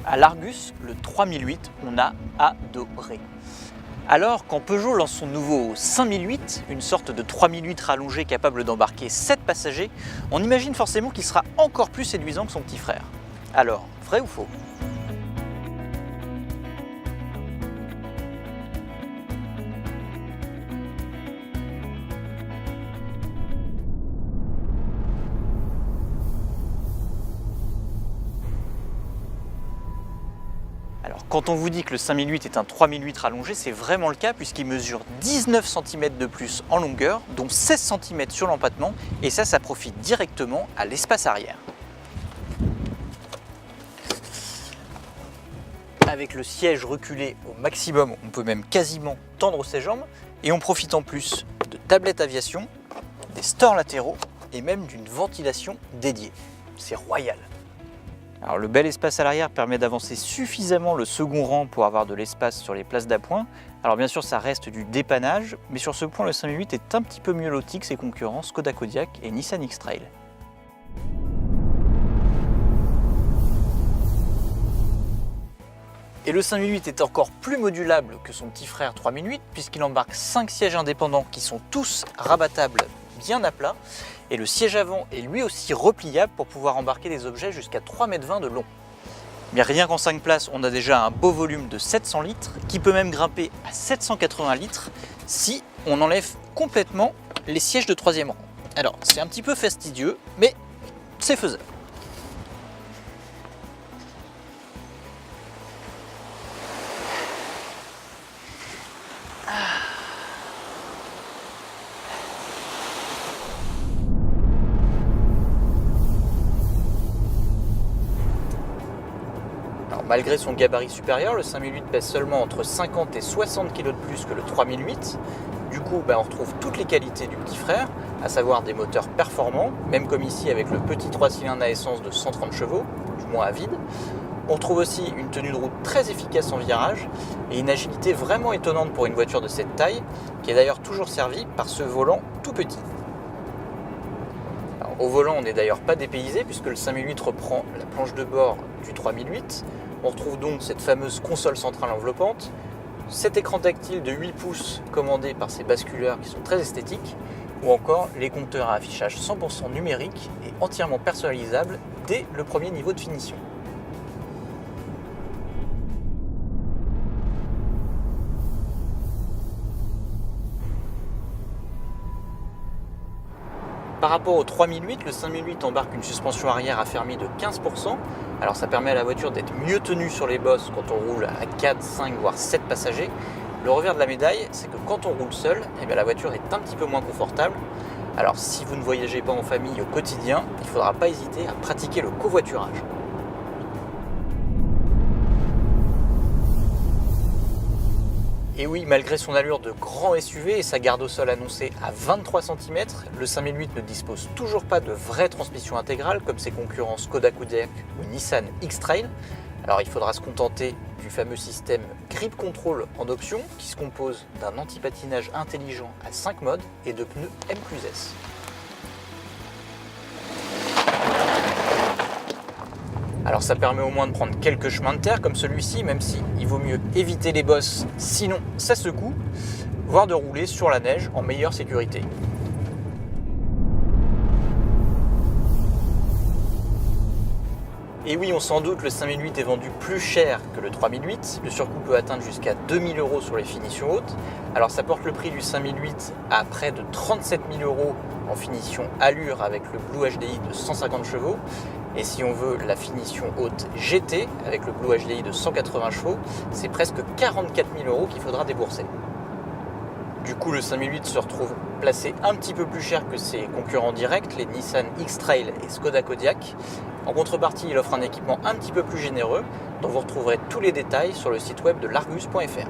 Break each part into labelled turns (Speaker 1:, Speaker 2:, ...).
Speaker 1: À l'Argus, le 3008, on a adoré. Alors, quand Peugeot lance son nouveau 5008, une sorte de 3008 rallongé capable d'embarquer 7 passagers, on imagine forcément qu'il sera encore plus séduisant que son petit frère. Alors, vrai ou faux ? Alors, quand on vous dit que le 5008 est un 3008 rallongé, c'est vraiment le cas puisqu'il mesure 19 cm de plus en longueur, dont 16 cm sur l'empattement, et ça profite directement à l'espace arrière. Avec le siège reculé au maximum, on peut même quasiment tendre ses jambes, et on profite en plus de tablettes aviation, des stores latéraux et même d'une ventilation dédiée. C'est royal. Alors, le bel espace à l'arrière permet d'avancer suffisamment le second rang pour avoir de l'espace sur les places d'appoint. Alors bien sûr, ça reste du dépannage, mais sur ce point, le 5008 est un petit peu mieux loti que ses concurrents Skoda Kodiaq et Nissan X-Trail. Et le 5008 est encore plus modulable que son petit frère 3008 puisqu'il embarque 5 sièges indépendants qui sont tous rabattables bien à plat, et le siège avant est lui aussi repliable pour pouvoir embarquer des objets jusqu'à 3,20 m de long. Mais rien qu'en 5 places, on a déjà un beau volume de 700 litres qui peut même grimper à 780 litres si on enlève complètement les sièges de 3e rang. Alors c'est un petit peu fastidieux, mais c'est faisable. Malgré son gabarit supérieur, le 5008 pèse seulement entre 50 et 60 kg de plus que le 3008. Du coup, on retrouve toutes les qualités du petit frère, à savoir des moteurs performants, même comme ici avec le petit 3 cylindres à essence de 130 chevaux, du moins à vide. On retrouve aussi une tenue de route très efficace en virage et une agilité vraiment étonnante pour une voiture de cette taille, qui est d'ailleurs toujours servie par ce volant tout petit. Alors, au volant, on n'est d'ailleurs pas dépaysé puisque le 5008 reprend la planche de bord du 3008. On retrouve donc cette fameuse console centrale enveloppante, cet écran tactile de 8 pouces commandé par ces basculeurs qui sont très esthétiques, ou encore les compteurs à affichage 100% numérique et entièrement personnalisables dès le premier niveau de finition. Par rapport au 3008, le 5008 embarque une suspension arrière affermie de 15%. Alors ça permet à la voiture d'être mieux tenue sur les bosses quand on roule à 4, 5 voire 7 passagers. Le revers de la médaille, c'est que quand on roule seul, la voiture est un petit peu moins confortable. Alors si vous ne voyagez pas en famille au quotidien, il ne faudra pas hésiter à pratiquer le covoiturage. Et oui, malgré son allure de grand SUV et sa garde au sol annoncée à 23 cm, le 5008 ne dispose toujours pas de vraie transmission intégrale comme ses concurrents Skoda Kodiaq ou Nissan X-Trail. Alors il faudra se contenter du fameux système Grip Control en option qui se compose d'un anti-patinage intelligent à 5 modes et de pneus M+S. Alors ça permet au moins de prendre quelques chemins de terre comme celui-ci, même si il vaut mieux éviter les bosses, sinon ça secoue, voire de rouler sur la neige en meilleure sécurité. Et oui, on s'en doute, le 5008 est vendu plus cher que le 3008. Le surcoût peut atteindre jusqu'à 2000 € sur les finitions hautes. Alors ça porte le prix du 5008 à près de 37 000 € en finition allure avec le Blue HDI de 150 chevaux. Et si on veut la finition haute GT avec le Blue HDI de 180 chevaux, c'est presque 44 000 € qu'il faudra débourser. Du coup, le 5008 se retrouve placé un petit peu plus cher que ses concurrents directs, les Nissan X-Trail et Skoda Kodiaq. En contrepartie, il offre un équipement un petit peu plus généreux, dont vous retrouverez tous les détails sur le site web de largus.fr.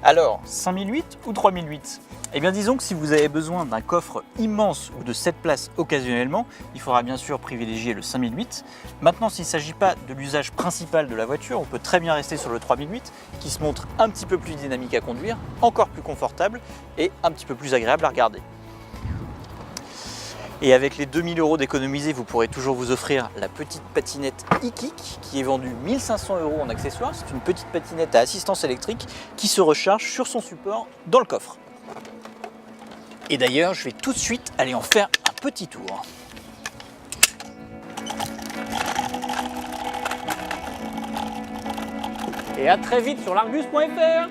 Speaker 1: Alors, 5008 ou 3008 ? Eh bien disons que si vous avez besoin d'un coffre immense ou de 7 places occasionnellement, il faudra bien sûr privilégier le 5008. Maintenant, s'il ne s'agit pas de l'usage principal de la voiture, on peut très bien rester sur le 3008 qui se montre un petit peu plus dynamique à conduire, encore plus confortable et un petit peu plus agréable à regarder. Et avec les 2000 € d'économiser, vous pourrez toujours vous offrir la petite patinette e-Kick qui est vendue 1500 € en accessoires. C'est une petite patinette à assistance électrique qui se recharge sur son support dans le coffre. Et d'ailleurs, je vais tout de suite aller en faire un petit tour. Et à très vite sur l'Argus.fr.